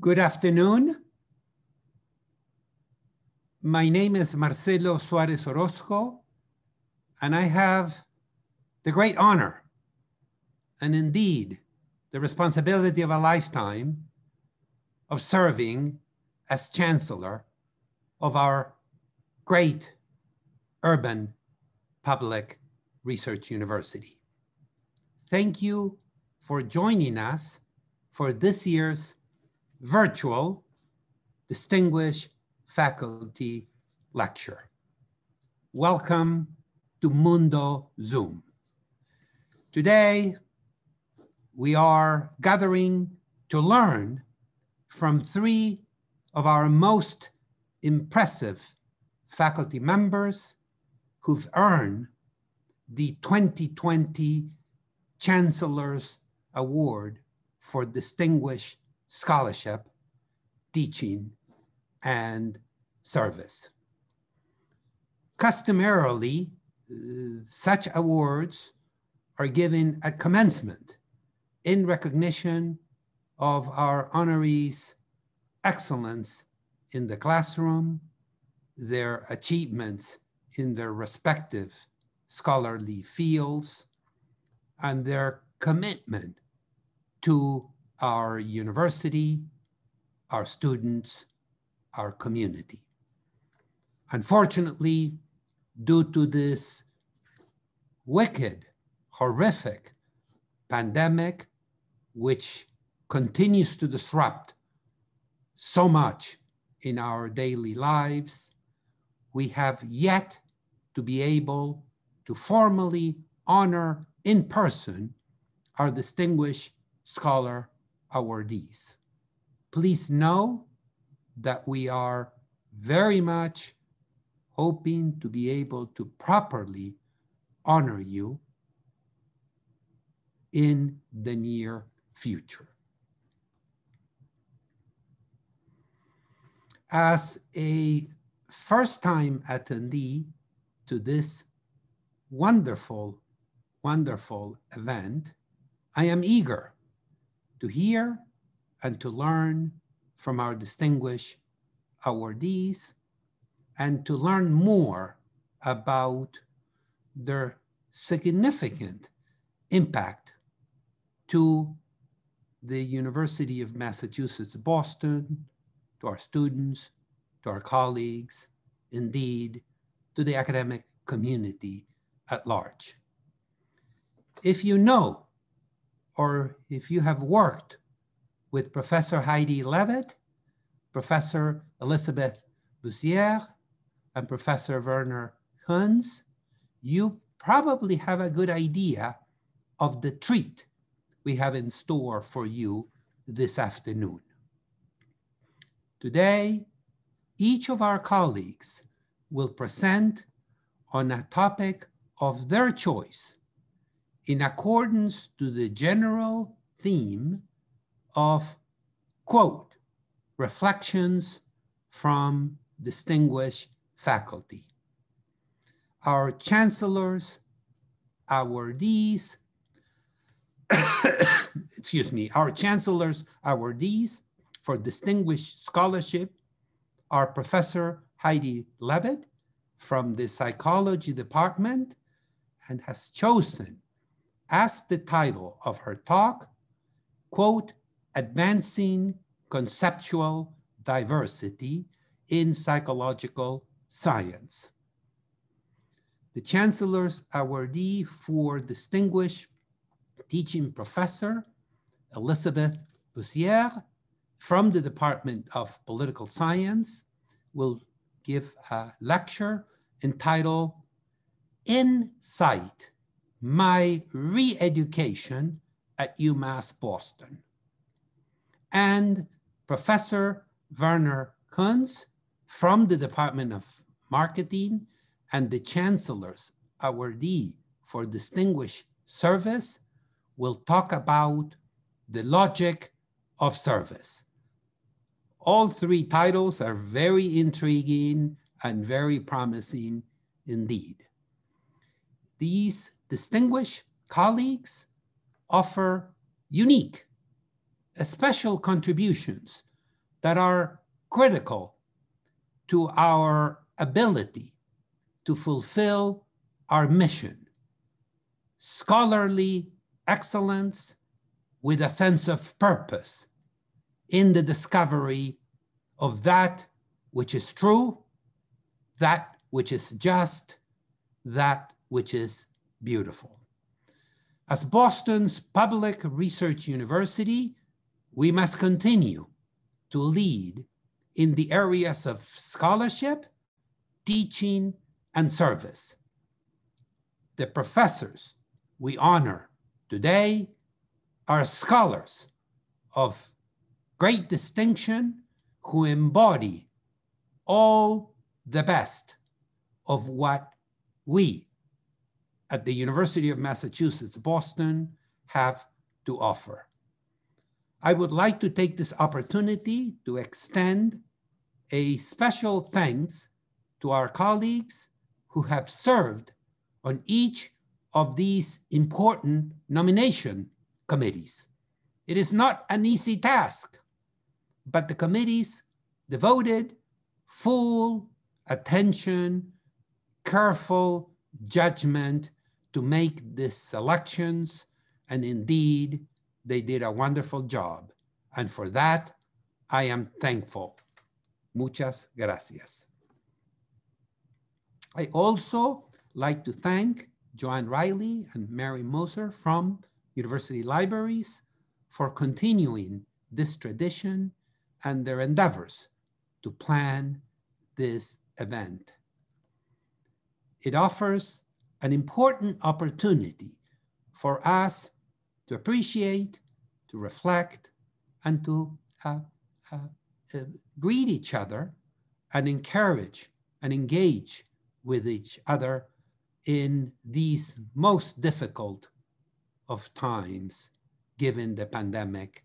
Good afternoon. My name is Marcelo Suarez Orozco, and I have the great honor and indeed the responsibility of a lifetime of serving as Chancellor of our great urban public research university. Thank you for joining us for this year's virtual Distinguished Faculty Lecture. Welcome to Mundo Zoom. Today, we are gathering to learn from three of our most impressive faculty members who've earned the 2020 Chancellor's Award for Distinguished Scholarship, Teaching, and Service. Customarily, such awards are given at commencement in recognition of our honorees' excellence in the classroom, their achievements in their respective scholarly fields, and their commitment to our university, our students, our community. Unfortunately, due to this wicked, horrific pandemic, which continues to disrupt so much in our daily lives, we have yet to be able to formally honor in person our distinguished scholar awardees. Please know that we are very much hoping to be able to properly honor you in the near future. As a first-time attendee to this wonderful, wonderful event, I am eager to hear and to learn from our distinguished awardees and to learn more about their significant impact to the University of Massachusetts, Boston, to our students, to our colleagues, indeed, to the academic community at large. If you know, or if you have worked with Professor Heidi Levitt, Professor Elizabeth Bussière, and Professor Werner Kunz, you probably have a good idea of the treat we have in store for you this afternoon. Today, each of our colleagues will present on a topic of their choice in accordance to the general theme of, quote, reflections from distinguished faculty. Our chancellors, awardees, our chancellors, awardees for distinguished scholarship are Professor Heidi Levitt from the psychology department and has chosen as the title of her talk, quote, advancing conceptual diversity in psychological science. The Chancellor's awardee for Distinguished Teaching Professor, Elizabeth Bussière, from the Department of Political Science, will give a lecture entitled Insight, My Re-Education at UMass Boston. And Professor Werner Kunz from the Department of Marketing and the Chancellor's awardee for Distinguished Service will talk about the logic of service. All three titles are very intriguing and very promising indeed. These distinguished colleagues offer unique, special contributions that are critical to our ability to fulfill our mission: scholarly excellence with a sense of purpose in the discovery of that which is true, that which is just, that which is beautiful. As Boston's public research university, we must continue to lead in the areas of scholarship, teaching, and service. The professors we honor today are scholars of great distinction who embody all the best of what we at the University of Massachusetts, Boston, have to offer. I would like to take this opportunity to extend a special thanks to our colleagues who have served on each of these important nomination committees. It is not an easy task, but the committees devoted full attention, careful judgment to make these selections, and indeed, they did a wonderful job. And for that, I am thankful. Muchas gracias. I also like to thank Joanne Riley and Mary Moser from University Libraries for continuing this tradition and their endeavors to plan this event. It offers an important opportunity for us to appreciate, to reflect, and to greet each other and encourage and engage with each other in these most difficult of times, given the pandemic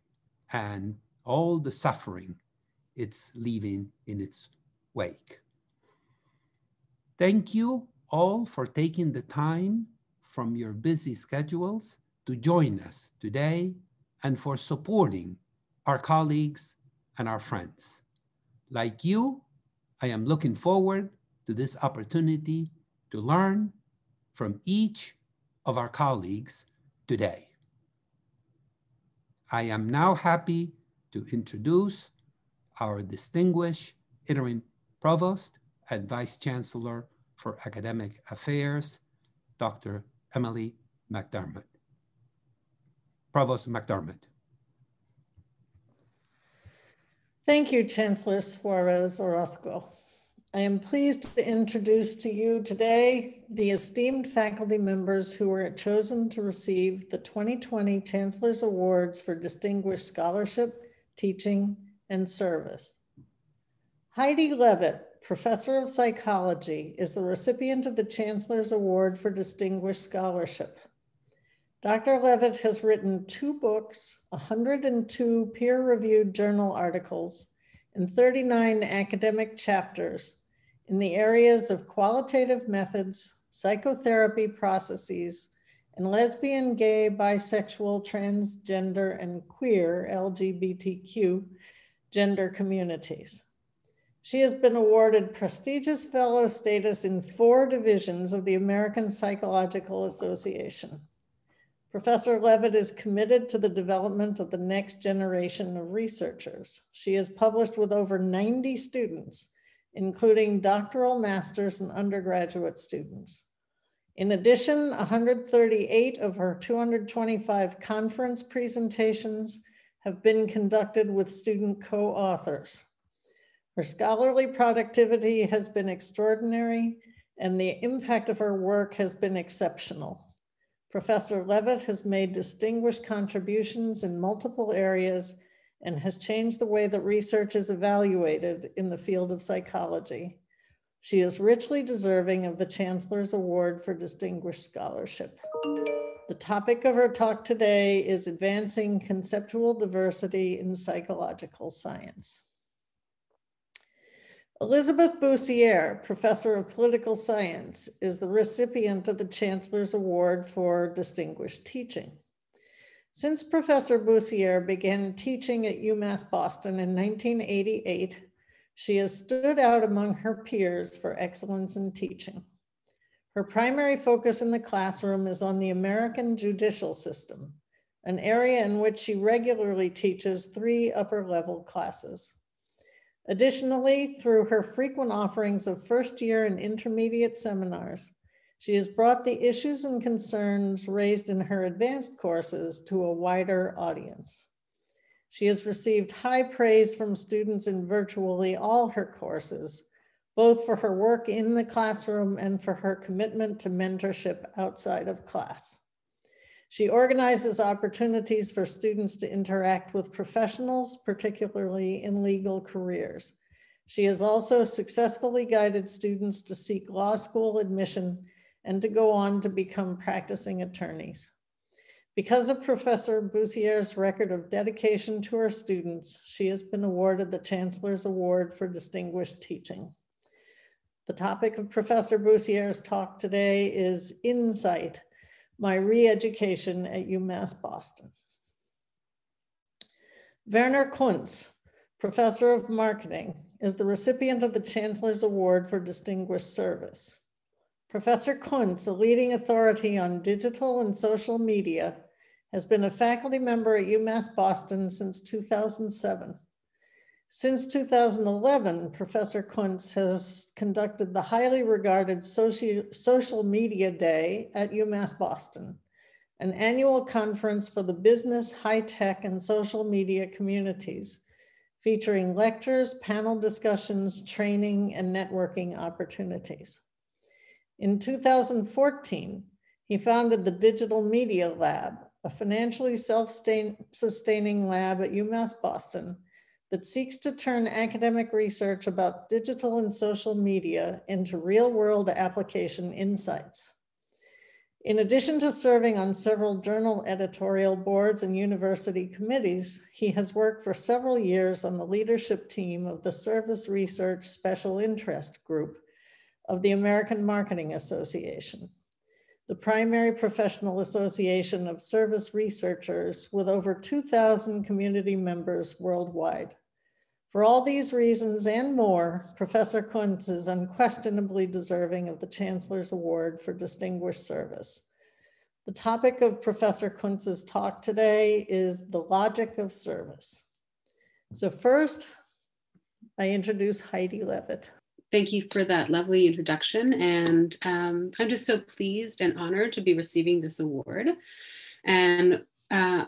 and all the suffering it's leaving in its wake. Thank you all for taking the time from your busy schedules to join us today and for supporting our colleagues and our friends. Like you, I am looking forward to this opportunity to learn from each of our colleagues today. I am now happy to introduce our distinguished interim provost and vice chancellor for academic affairs, Dr. Emily McDermott. Provost McDermott. Thank you, Chancellor Suarez Orozco. I am pleased to introduce to you today the esteemed faculty members who were chosen to receive the 2020 Chancellor's Awards for Distinguished Scholarship, Teaching, and Service. Heidi Levitt, Professor of Psychology, is the recipient of the Chancellor's Award for Distinguished Scholarship. Dr. Levitt has written 2 books, 102 peer-reviewed journal articles, and 39 academic chapters in the areas of qualitative methods, psychotherapy processes, and lesbian, gay, bisexual, transgender, and queer LGBTQ gender communities. She has been awarded prestigious fellow status in 4 divisions of the American Psychological Association. Professor Levitt is committed to the development of the next generation of researchers. She has published with over 90 students, including doctoral, master's, and undergraduate students. In addition, 138 of her 225 conference presentations have been conducted with student co-authors. Her scholarly productivity has been extraordinary, and the impact of her work has been exceptional. Professor Levitt has made distinguished contributions in multiple areas and has changed the way that research is evaluated in the field of psychology. She is richly deserving of the Chancellor's Award for Distinguished Scholarship. The topic of her talk today is Advancing Conceptual Diversity in Psychological Science. Elizabeth Boussiere, Professor of Political Science, is the recipient of the Chancellor's Award for Distinguished Teaching. Since Professor Bussière began teaching at UMass Boston in 1988, she has stood out among her peers for excellence in teaching. Her primary focus in the classroom is on the American judicial system, an area in which she regularly teaches 3 upper-level classes. Additionally, through her frequent offerings of first-year and intermediate seminars, she has brought the issues and concerns raised in her advanced courses to a wider audience. She has received high praise from students in virtually all her courses, both for her work in the classroom and for her commitment to mentorship outside of class. She organizes opportunities for students to interact with professionals, particularly in legal careers. She has also successfully guided students to seek law school admission and to go on to become practicing attorneys. Because of Professor Bussière's record of dedication to her students, she has been awarded the Chancellor's Award for Distinguished Teaching. The topic of Professor Bussière's talk today is Insight, My Re-Education at UMass Boston. Werner Kunz, Professor of Marketing, is the recipient of the Chancellor's Award for Distinguished Service. Professor Kunz, a leading authority on digital and social media, has been a faculty member at UMass Boston since 2007. Since 2011, Professor Kunz has conducted the highly regarded Social Media Day at UMass Boston, an annual conference for the business, high-tech, and social media communities, featuring lectures, panel discussions, training, and networking opportunities. In 2014, he founded the Digital Media Lab, a financially self-sustaining lab at UMass Boston that seeks to turn academic research about digital and social media into real-world application insights. In addition to serving on several journal editorial boards and university committees, he has worked for several years on the leadership team of the Service Research Special Interest Group of the American Marketing Association, the primary professional association of service researchers with over 2,000 community members worldwide. For all these reasons and more, Professor Kunz is unquestionably deserving of the Chancellor's Award for Distinguished Service. The topic of Professor Kunz's talk today is the logic of service. So first, I introduce Heidi Levitt. Thank you for that lovely introduction. And I'm just so pleased and honored to be receiving this award. And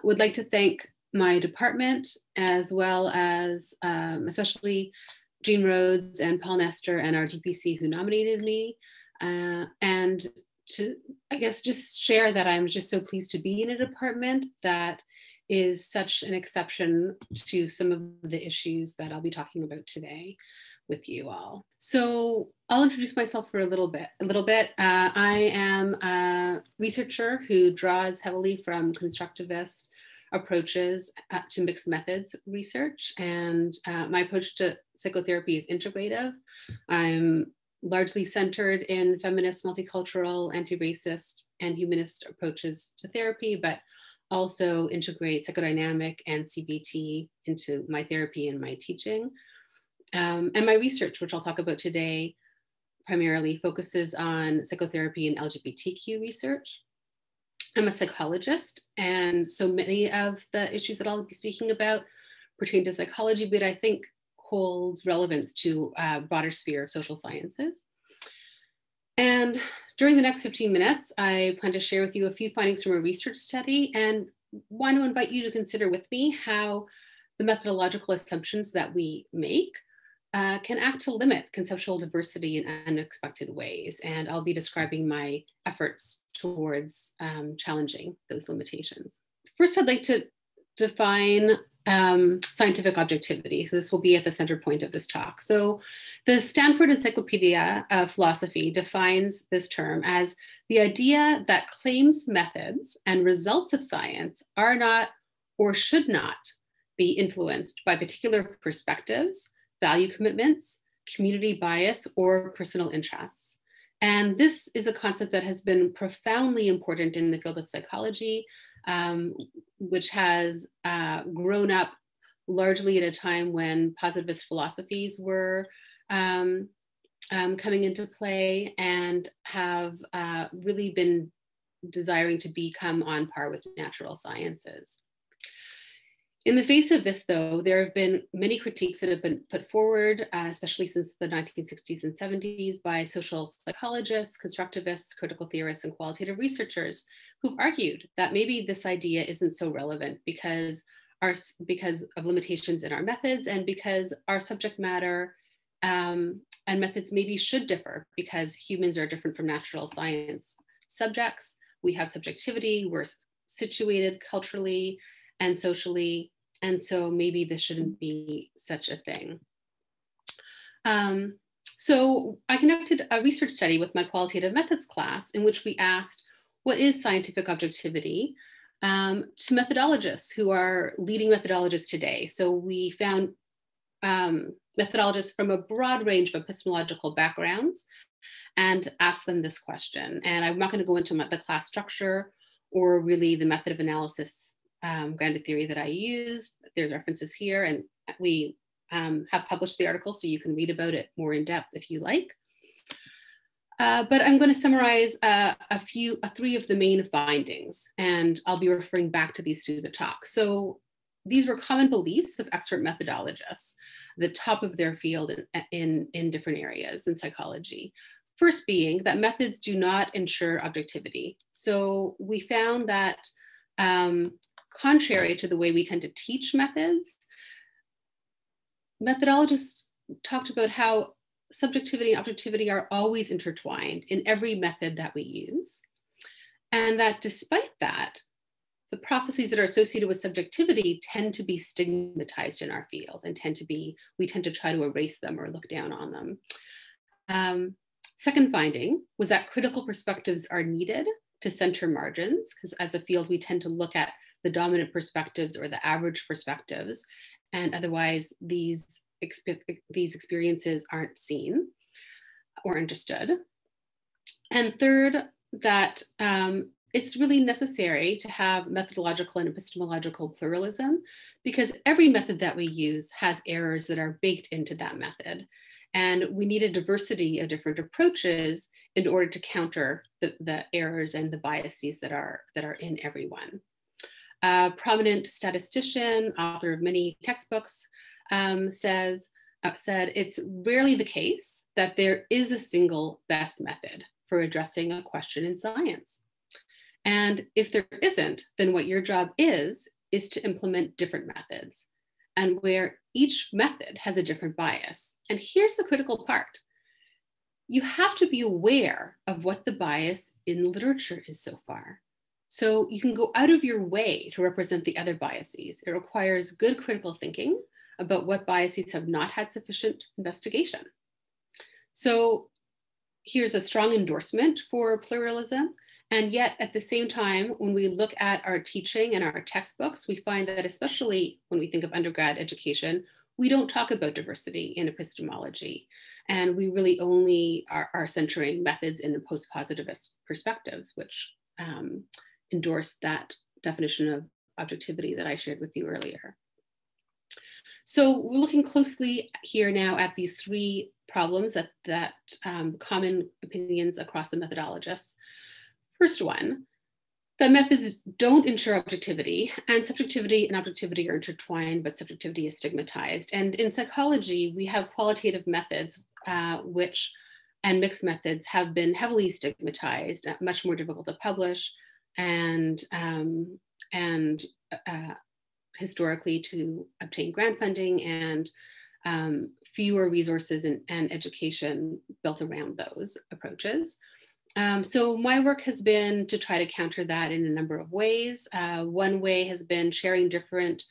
would like to thank my department, as well as especially Jean Rhodes and Paul Nestor and our DPC who nominated me. And to, I guess, just share that I'm just so pleased to be in a department that is such an exception to some of the issues that I'll be talking about today with you all. So I'll introduce myself for a little bit. I am a researcher who draws heavily from constructivist approaches to mixed methods research. And my approach to psychotherapy is integrative. I'm largely centered in feminist, multicultural, anti-racist, and humanist approaches to therapy, but also integrate psychodynamic and CBT into my therapy and my teaching. And my research, which I'll talk about today, primarily focuses on psychotherapy and LGBTQ research. I'm a psychologist, and so many of the issues that I'll be speaking about pertain to psychology, but I think holds relevance to a broader sphere of social sciences. And during the next 15 minutes, I plan to share with you a few findings from a research study and want to invite you to consider with me how the methodological assumptions that we make can act to limit conceptual diversity in unexpected ways. And I'll be describing my efforts towards challenging those limitations. First, I'd like to define scientific objectivity. So this will be at the center point of this talk. So the Stanford Encyclopedia of Philosophy defines this term as the idea that claims, methods, and results of science are not or should not be influenced by particular perspectives, value commitments, community bias, or personal interests. And this is a concept that has been profoundly important in the field of psychology, which has grown up largely at a time when positivist philosophies were coming into play, and have really been desiring to become on par with natural sciences. In the face of this, though, there have been many critiques that have been put forward, especially since the 1960s and 70s, by social psychologists, constructivists, critical theorists, and qualitative researchers who've argued that maybe this idea isn't so relevant because of limitations in our methods, and because our subject matter and methods maybe should differ, because humans are different from natural science subjects. We have subjectivity, we're situated culturally and socially, and so maybe this shouldn't be such a thing. So I conducted a research study with my qualitative methods class in which we asked, what is scientific objectivity, to methodologists who are leading methodologists today. So we found methodologists from a broad range of epistemological backgrounds and asked them this question. And I'm not going to go into the class structure or really the method of analysis grounded theory that I used. There's references here, and we have published the article so you can read about it more in depth if you like. But I'm going to summarize three of the main findings, and I'll be referring back to these through the talk. So these were common beliefs of expert methodologists, the top of their field in different areas in psychology. First being that methods do not ensure objectivity. So we found that contrary to the way we tend to teach methods, methodologists talked about how subjectivity and objectivity are always intertwined in every method that we use. And that despite that, the processes that are associated with subjectivity tend to be stigmatized in our field and we tend to try to erase them or look down on them. Second finding was that critical perspectives are needed to center margins, because as a field, we tend to look at the dominant perspectives or the average perspectives, and otherwise these experiences aren't seen or understood. And third, that it's really necessary to have methodological and epistemological pluralism, because every method that we use has errors that are baked into that method. And we need a diversity of different approaches in order to counter the errors and the biases that are in everyone. A prominent statistician, author of many textbooks, said it's rarely the case that there is a single best method for addressing a question in science. And if there isn't, then what your job is to implement different methods, and where each method has a different bias. And here's the critical part. You have to be aware of what the bias in literature is so far. So you can go out of your way to represent the other biases. It requires good critical thinking about what biases have not had sufficient investigation. So here's a strong endorsement for pluralism. And yet at the same time, when we look at our teaching and our textbooks, we find that especially when we think of undergrad education, we don't talk about diversity in epistemology. And we really only are centering methods in post-positivist perspectives, which endorse that definition of objectivity that I shared with you earlier. So we're looking closely here now at these three problems that common opinions across the methodologists. First one, that methods don't ensure objectivity, and subjectivity and objectivity are intertwined, but subjectivity is stigmatized. And in psychology, we have qualitative methods, and mixed methods have been heavily stigmatized, much more difficult to publish, and historically to obtain grant funding, and fewer resources and education built around those approaches. So my work has been to try to counter that in a number of ways. One way has been sharing different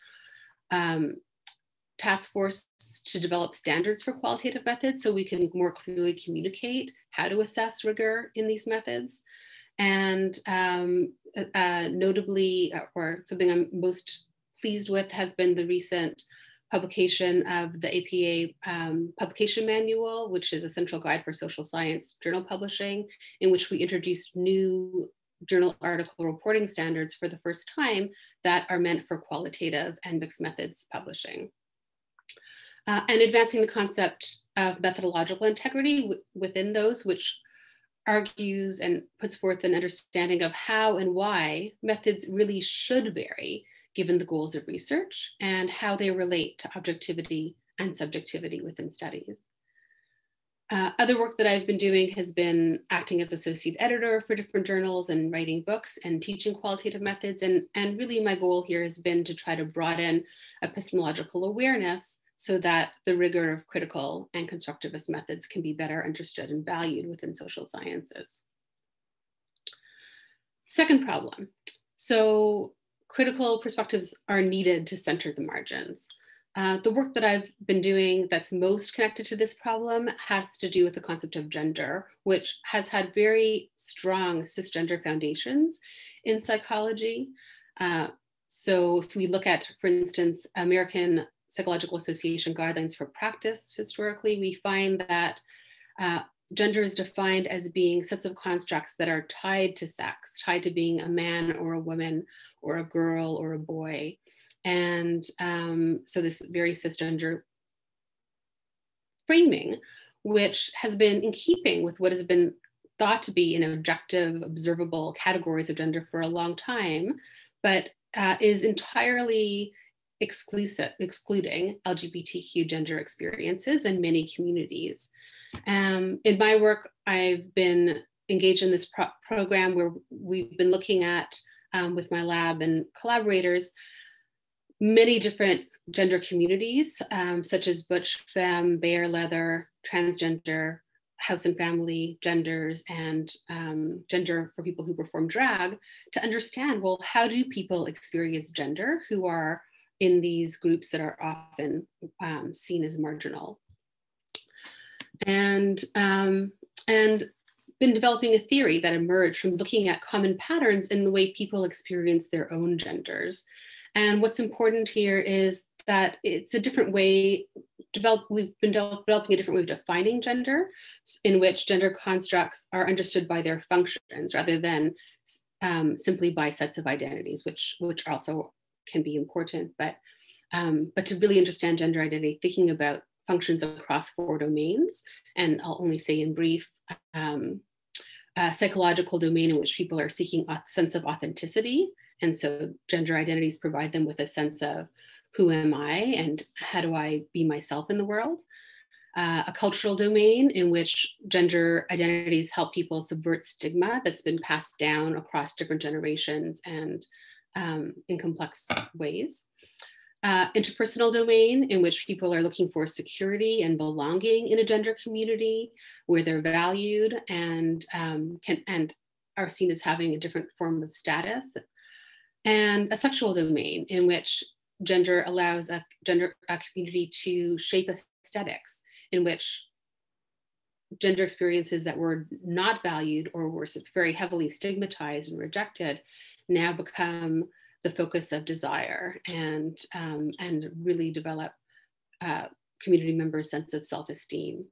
task forces to develop standards for qualitative methods so we can more clearly communicate how to assess rigor in these methods. And notably, or something I'm most pleased with, has been the recent publication of the APA publication manual, which is a central guide for social science journal publishing, in which we introduced new journal article reporting standards for the first time that are meant for qualitative and mixed methods publishing. And advancing the concept of methodological integrity within those, which argues and puts forth an understanding of how and why methods really should vary given the goals of research and how they relate to objectivity and subjectivity within studies. Other work that I've been doing has been acting as associate editor for different journals and writing books and teaching qualitative methods. And really my goal here has been to try to broaden epistemological awareness so that the rigor of critical and constructivist methods can be better understood and valued within social sciences. Second problem. So critical perspectives are needed to center the margins. The work that I've been doing that's most connected to this problem has to do with the concept of gender, which has had very strong cisgender foundations in psychology. So if we look at, for instance, American Psychological Association guidelines for practice, historically, we find that gender is defined as being sets of constructs that are tied to sex, tied to being a man or a woman or a girl or a boy. And so this very cisgender framing, which has been in keeping with what has been thought to be an objective, observable categories of gender for a long time, but is entirely excluding LGBTQ gender experiences in many communities. In my work, I've been engaged in this program where we've been looking at, with my lab and collaborators, many different gender communities, such as butch, femme, bare, leather, transgender, house and family genders, and gender for people who perform drag, to understand, well, how do people experience gender who are in these groups that are often seen as marginal? And been developing a theory that emerged from looking at common patterns in the way people experience their own genders. And what's important here is that it's a different way, we've been developing a different way of defining gender, in which gender constructs are understood by their functions rather than simply by sets of identities, which also can be important, but to really understand gender identity, thinking about functions across 4 domains, and I'll only say in brief, psychological domain in which people are seeking a sense of authenticity, and so gender identities provide them with a sense of who am I and how do I be myself in the world. A cultural domain in which gender identities help people subvert stigma that's been passed down across different generations and in complex ways. Interpersonal domain in which people are looking for security and belonging in a gender community where they're valued and are seen as having a different form of status. And a sexual domain in which gender allows a community to shape aesthetics, in which gender experiences that were not valued or were very heavily stigmatized and rejected now become the focus of desire and really develop community members' sense of self-esteem.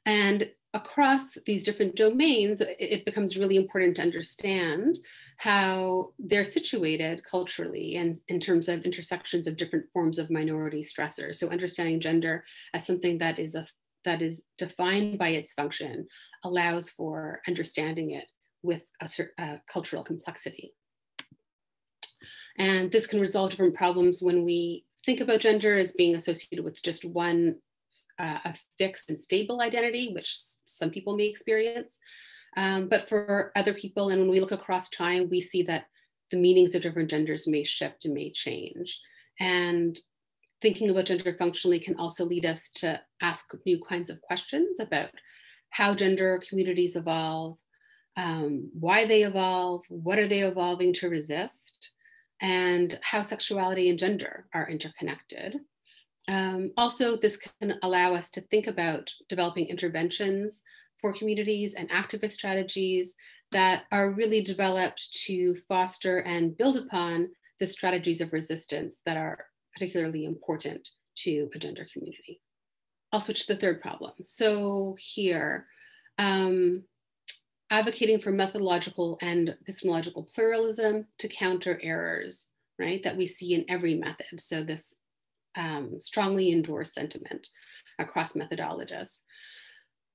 And across these different domains, it becomes really important to understand how they're situated culturally and in terms of intersections of different forms of minority stressors. So understanding gender as something that is defined by its function allows for understanding it with a cultural complexity. And this can resolve different problems when we think about gender as being associated with just one a fixed and stable identity, which some people may experience. But for other people, and when we look across time, we see that the meanings of different genders may shift and may change. And thinking about gender functionally can also lead us to ask new kinds of questions about how gender communities evolve, why they evolve, what are they evolving to resist, and how sexuality and gender are interconnected. Also, this can allow us to think about developing interventions for communities and activist strategies that are really developed to foster and build upon the strategies of resistance that are particularly important to a gender community. I'll switch to the third problem. So here, advocating for methodological and epistemological pluralism to counter errors, right, that we see in every method. So this strongly endorsed sentiment across methodologists.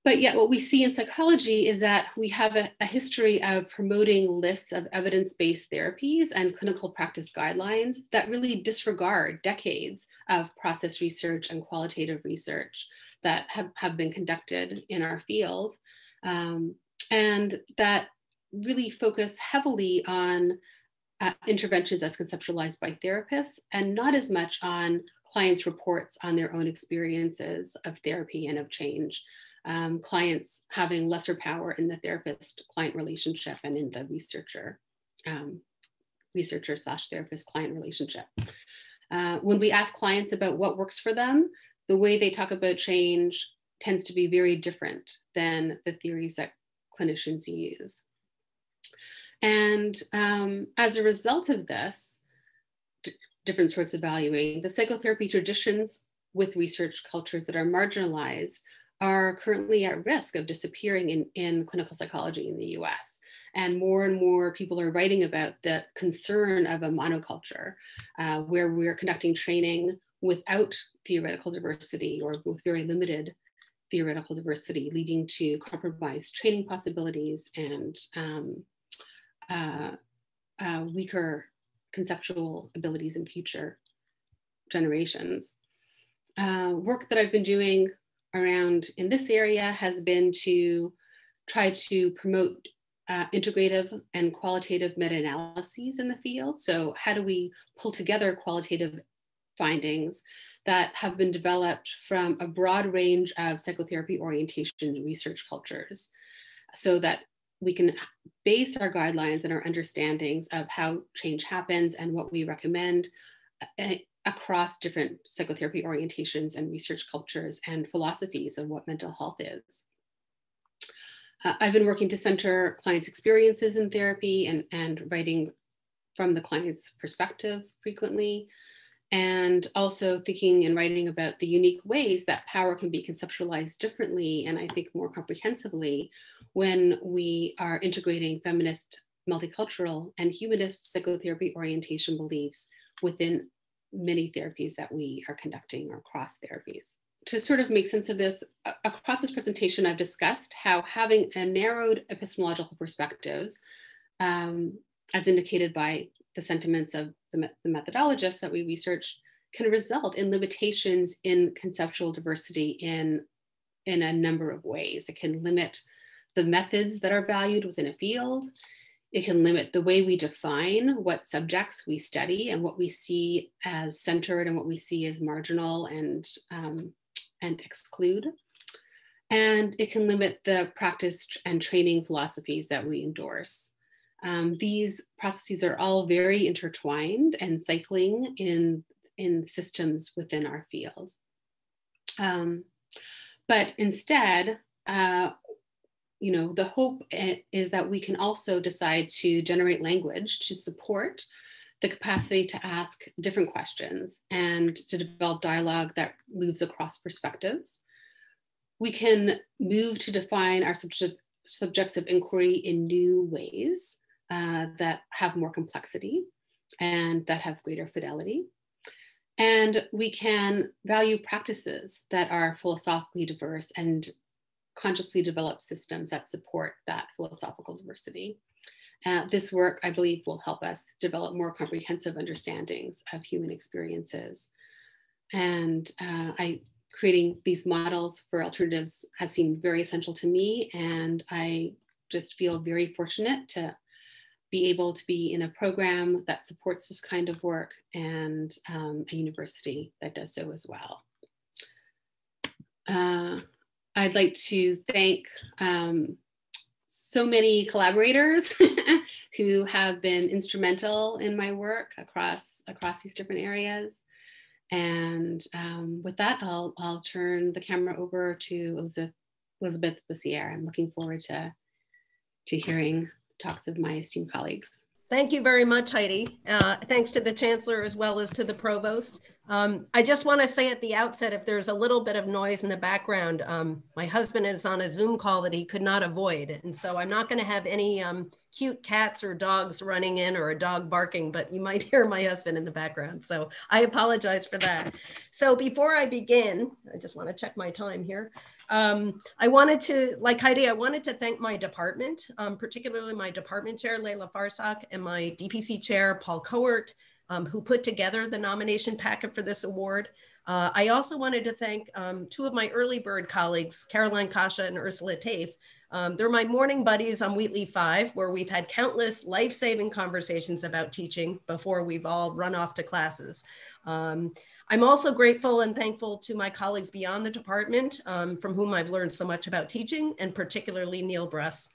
But yet what we see in psychology is that we have a history of promoting lists of evidence-based therapies and clinical practice guidelines that really disregard decades of process research and qualitative research that have been conducted in our field, and that really focus heavily on interventions as conceptualized by therapists and not as much on clients' reports on their own experiences of therapy and of change. Clients having lesser power in the therapist-client relationship and in the researcher/therapist-client relationship. When we ask clients about what works for them, the way they talk about change tends to be very different than the theories that clinicians use. And as a result of this, different sorts of valuing, the psychotherapy traditions with research cultures that are marginalized are currently at risk of disappearing in clinical psychology in the US. And more people are writing about the concern of a monoculture where we're conducting training without theoretical diversity or with very limited theoretical diversity, leading to compromised training possibilities and weaker conceptual abilities in future generations. Work that I've been doing around in this area has been to try to promote integrative and qualitative meta-analyses in the field. So how do we pull together qualitative findings that have been developed from a broad range of psychotherapy orientation research cultures so that we can base our guidelines and our understandings of how change happens and what we recommend across different psychotherapy orientations and research cultures and philosophies of what mental health is. I've been working to center clients' experiences in therapy and writing from the client's perspective frequently, and also thinking and writing about the unique ways that power can be conceptualized differently and I think more comprehensively when we are integrating feminist, multicultural, and humanist psychotherapy orientation beliefs within many therapies that we are conducting or cross therapies. To sort of make sense of this, across this presentation, I've discussed how having a narrowed epistemological perspectives, as indicated by the sentiments of the methodologists that we research, can result in limitations in conceptual diversity in a number of ways. It can limit the methods that are valued within a field. It can limit the way we define what subjects we study and what we see as centered and what we see as marginal and exclude. And it can limit the practice and training philosophies that we endorse. These processes are all very intertwined and cycling in systems within our field. But instead, the hope is that we can also decide to generate language to support the capacity to ask different questions and to develop dialogue that moves across perspectives. We can move to define our subjects of inquiry in new ways that have more complexity and that have greater fidelity. And we can value practices that are philosophically diverse and consciously develop systems that support that philosophical diversity. This work, I believe, will help us develop more comprehensive understandings of human experiences. And creating these models for alternatives has seemed very essential to me. And I just feel very fortunate to be able to be in a program that supports this kind of work and a university that does so as well. I'd like to thank so many collaborators who have been instrumental in my work across these different areas. And with that, I'll turn the camera over to Elizabeth Bussiere. I'm looking forward to hearing talks of my esteemed colleagues. Thank you very much, Heidi. Thanks to the Chancellor as well as to the Provost I just want to say at the outset, if there's a little bit of noise in the background, my husband is on a Zoom call that he could not avoid. And so I'm not going to have any cute cats or dogs running in or a dog barking, but you might hear my husband in the background. So I apologize for that. So before I begin, I just want to check my time here. I wanted to, like Heidi, I wanted to thank my department, particularly my department chair, Layla Farsak, and my DPC chair, Paul Coert, who put together the nomination packet for this award. I also wanted to thank two of my early bird colleagues, Caroline Kasha and Ursula Tafe. They're my morning buddies on Wheatley 5, where we've had countless life-saving conversations about teaching before we've all run off to classes. I'm also grateful and thankful to my colleagues beyond the department, from whom I've learned so much about teaching, and particularly Neil Bruss.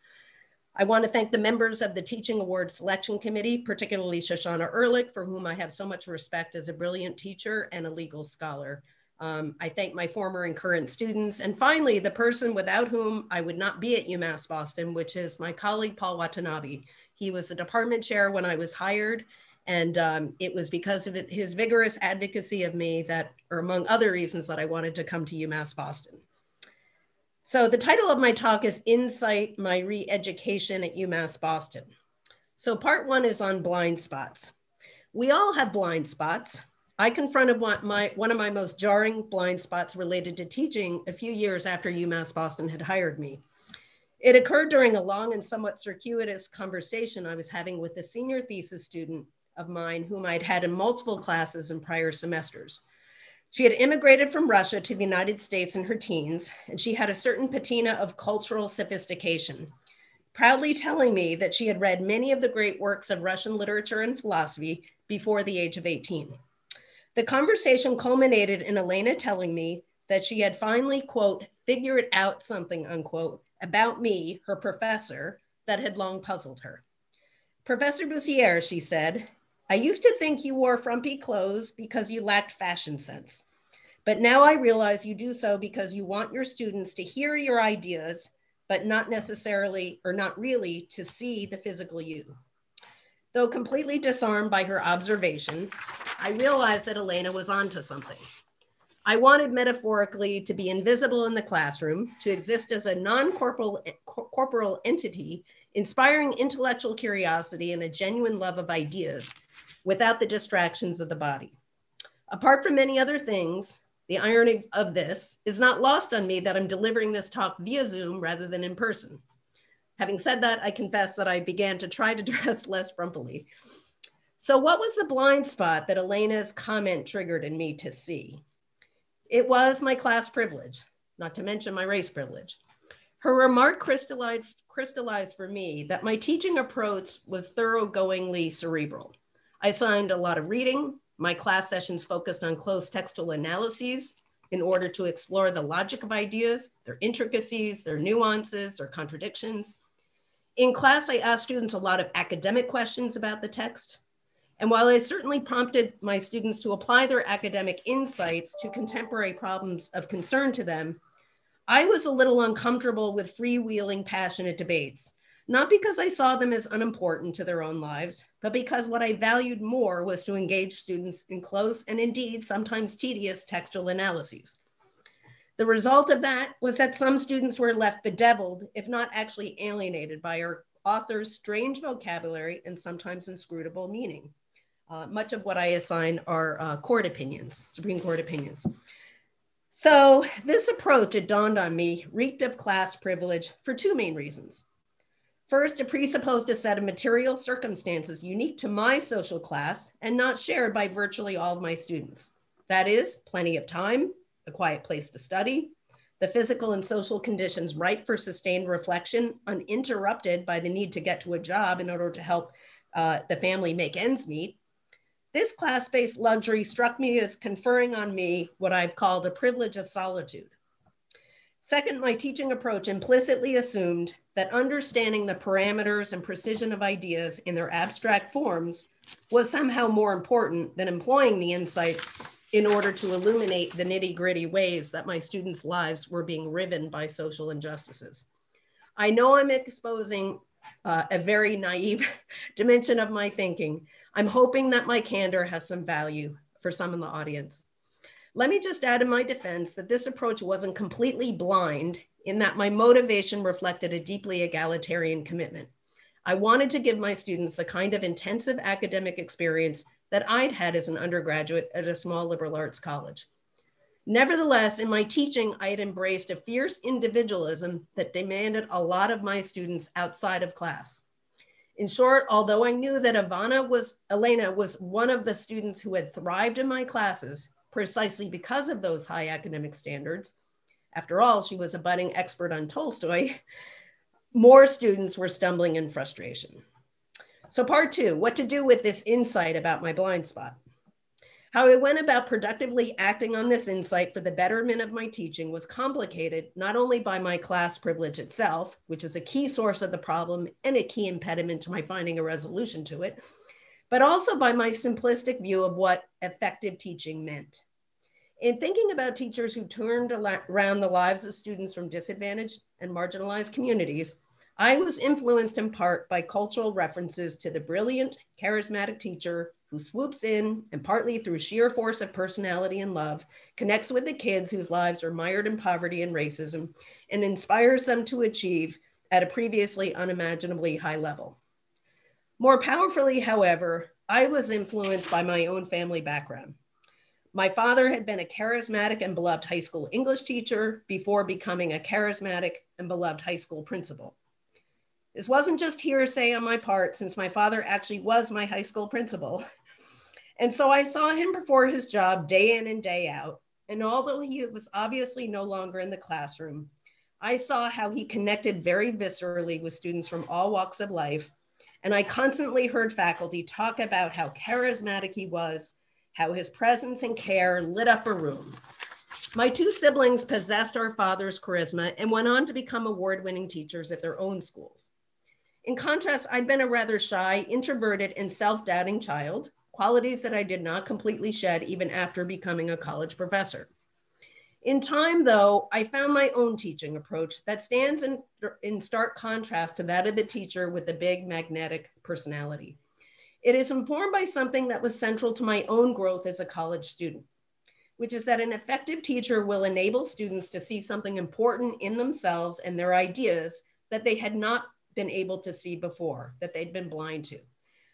I want to thank the members of the Teaching Award Selection Committee, particularly Shoshana Ehrlich, for whom I have so much respect as a brilliant teacher and a legal scholar. I thank my former and current students. And finally, the person without whom I would not be at UMass Boston, which is my colleague, Paul Watanabe. He was the department chair when I was hired. And it was because of his vigorous advocacy of me that, or among other reasons, that I wanted to come to UMass Boston. So the title of my talk is Insight, My Re-Education at UMass Boston. So part one is on blind spots. We all have blind spots. I confronted one of my most jarring blind spots related to teaching a few years after UMass Boston had hired me. It occurred during a long and somewhat circuitous conversation I was having with a senior thesis student of mine whom I'd had in multiple classes in prior semesters. She had immigrated from Russia to the United States in her teens, and she had a certain patina of cultural sophistication, proudly telling me that she had read many of the great works of Russian literature and philosophy before the age of 18. The conversation culminated in Elena telling me that she had finally, quote, figured out something, unquote, about me, her professor, that had long puzzled her. Professor Bussière, she said, I used to think you wore frumpy clothes because you lacked fashion sense. But now I realize you do so because you want your students to hear your ideas, but not necessarily, or not really, to see the physical you. Though completely disarmed by her observation, I realized that Elena was onto something. I wanted metaphorically to be invisible in the classroom, to exist as a non-corporal entity, inspiring intellectual curiosity and a genuine love of ideas, without the distractions of the body. Apart from many other things, the irony of this is not lost on me that I'm delivering this talk via Zoom rather than in person. Having said that, I confess that I began to try to dress less frumpily. So what was the blind spot that Elena's comment triggered in me to see? It was my class privilege, not to mention my race privilege. Her remark crystallized for me that my teaching approach was thoroughgoingly cerebral. I assigned a lot of reading. My class sessions focused on close textual analyses in order to explore the logic of ideas, their intricacies, their nuances, their contradictions. In class, I asked students a lot of academic questions about the text. And while I certainly prompted my students to apply their academic insights to contemporary problems of concern to them, I was a little uncomfortable with freewheeling, passionate debates, not because I saw them as unimportant to their own lives, but because what I valued more was to engage students in close and indeed sometimes tedious textual analyses. The result of that was that some students were left bedeviled, if not actually alienated, by our author's strange vocabulary and sometimes inscrutable meaning. Much of what I assign are court opinions, Supreme Court opinions. So this approach, it dawned on me, reeked of class privilege for two main reasons. First, it presupposed a set of material circumstances unique to my social class and not shared by virtually all of my students. That is, plenty of time, a quiet place to study, the physical and social conditions right for sustained reflection, uninterrupted by the need to get to a job in order to help the family make ends meet. This class-based luxury struck me as conferring on me what I've called a privilege of solitude. Second, my teaching approach implicitly assumed that understanding the parameters and precision of ideas in their abstract forms was somehow more important than employing the insights in order to illuminate the nitty-gritty ways that my students' lives were being riven by social injustices. I know I'm exposing a very naive dimension of my thinking. I'm hoping that my candor has some value for some in the audience. Let me just add in my defense that this approach wasn't completely blind in that my motivation reflected a deeply egalitarian commitment. I wanted to give my students the kind of intensive academic experience that I'd had as an undergraduate at a small liberal arts college. Nevertheless, in my teaching, I had embraced a fierce individualism that demanded a lot of my students outside of class. In short, although I knew that Elena was one of the students who had thrived in my classes precisely because of those high academic standards, after all, she was a budding expert on Tolstoy, more students were stumbling in frustration. So part 2, what to do with this insight about my blind spot. How I went about productively acting on this insight for the betterment of my teaching was complicated not only by my class privilege itself, which is a key source of the problem and a key impediment to my finding a resolution to it, but also by my simplistic view of what effective teaching meant. In thinking about teachers who turned around the lives of students from disadvantaged and marginalized communities, I was influenced in part by cultural references to the brilliant, charismatic teacher who swoops in and partly through sheer force of personality and love, connects with the kids whose lives are mired in poverty and racism and inspires them to achieve at a previously unimaginably high level. More powerfully, however, I was influenced by my own family background. My father had been a charismatic and beloved high school English teacher before becoming a charismatic and beloved high school principal. This wasn't just hearsay on my part, since my father actually was my high school principal. And so I saw him perform his job day in and day out. And although he was obviously no longer in the classroom, I saw how he connected very viscerally with students from all walks of life. And I constantly heard faculty talk about how charismatic he was, how his presence and care lit up a room. My 2 siblings possessed our father's charisma and went on to become award-winning teachers at their own schools. In contrast, I'd been a rather shy, introverted, and self-doubting child, qualities that I did not completely shed even after becoming a college professor. In time, though, I found my own teaching approach that stands in stark contrast to that of the teacher with the big magnetic personality. It is informed by something that was central to my own growth as a college student, which is that an effective teacher will enable students to see something important in themselves and their ideas that they had not been able to see before, that they'd been blind to.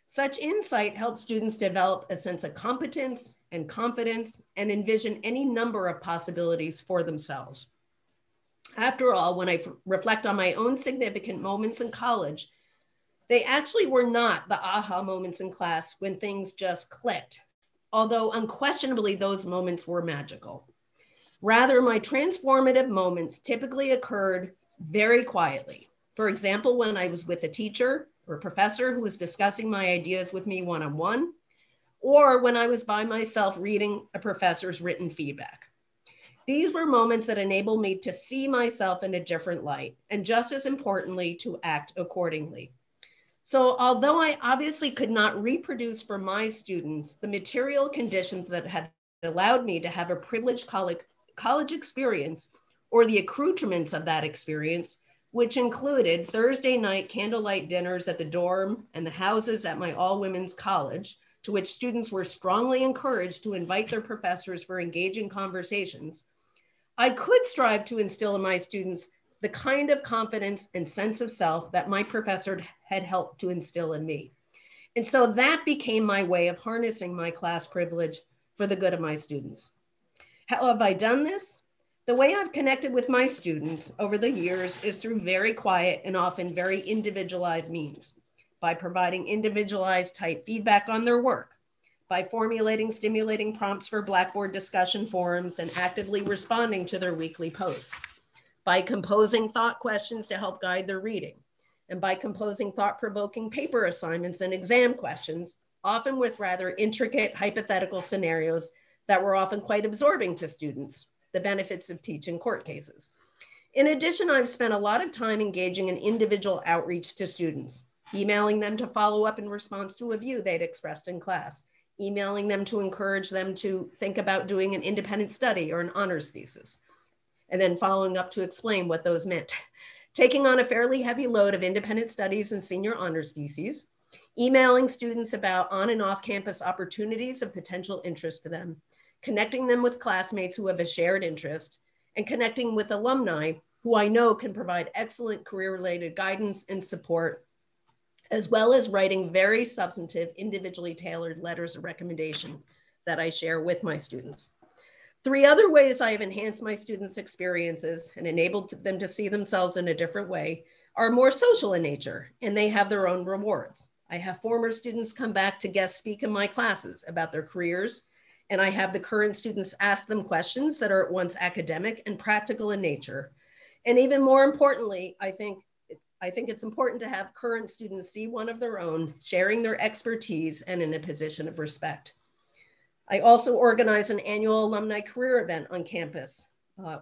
Such insight helps students develop a sense of competence and confidence and envision any number of possibilities for themselves. After all, when I reflect on my own significant moments in college, they actually were not the aha moments in class when things just clicked, although unquestionably those moments were magical. Rather, my transformative moments typically occurred very quietly. For example, when I was with a teacher or a professor who was discussing my ideas with me one-on-one, or when I was by myself reading a professor's written feedback. These were moments that enabled me to see myself in a different light, and just as importantly, to act accordingly. So although I obviously could not reproduce for my students the material conditions that had allowed me to have a privileged college experience or the accoutrements of that experience, which included Thursday night candlelight dinners at the dorm and the houses at my all-women's college, to which students were strongly encouraged to invite their professors for engaging conversations, I could strive to instill in my students the kind of confidence and sense of self that my professor had helped to instill in me. And so that became my way of harnessing my class privilege for the good of my students. How have I done this? The way I've connected with my students over the years is through very quiet and often very individualized means, by providing individualized type feedback on their work, by formulating stimulating prompts for Blackboard discussion forums and actively responding to their weekly posts, by composing thought questions to help guide their reading, and by composing thought-provoking paper assignments and exam questions, often with rather intricate hypothetical scenarios that were often quite absorbing to students, the benefits of teaching court cases. In addition, I've spent a lot of time engaging in individual outreach to students, emailing them to follow up in response to a view they'd expressed in class, emailing them to encourage them to think about doing an independent study or an honors thesis, and then following up to explain what those meant. Taking on a fairly heavy load of independent studies and senior honors theses, emailing students about on and off campus opportunities of potential interest to them, connecting them with classmates who have a shared interest, and connecting with alumni who I know can provide excellent career-related guidance and support, as well as writing very substantive, individually tailored letters of recommendation that I share with my students. 3 other ways I have enhanced my students' experiences and enabled them to see themselves in a different way are more social in nature, and they have their own rewards. I have former students come back to guest speak in my classes about their careers, and I have the current students ask them questions that are at once academic and practical in nature. And even more importantly, I think it's important to have current students see one of their own, sharing their expertise and in a position of respect. I also organize an annual alumni career event on campus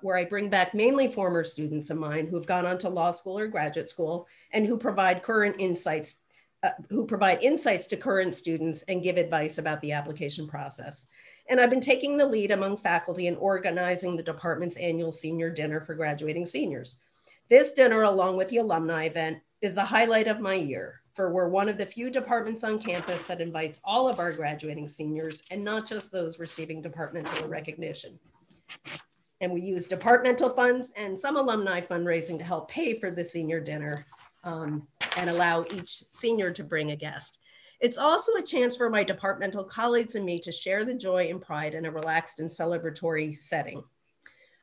where I bring back mainly former students of mine who've gone on to law school or graduate school and who provide insights to current students and give advice about the application process. And I've been taking the lead among faculty in organizing the department's annual senior dinner for graduating seniors. This dinner, along with the alumni event, is the highlight of my year, for we're one of the few departments on campus that invites all of our graduating seniors and not just those receiving departmental recognition. And we use departmental funds and some alumni fundraising to help pay for the senior dinner and allow each senior to bring a guest. It's also a chance for my departmental colleagues and me to share the joy and pride in a relaxed and celebratory setting.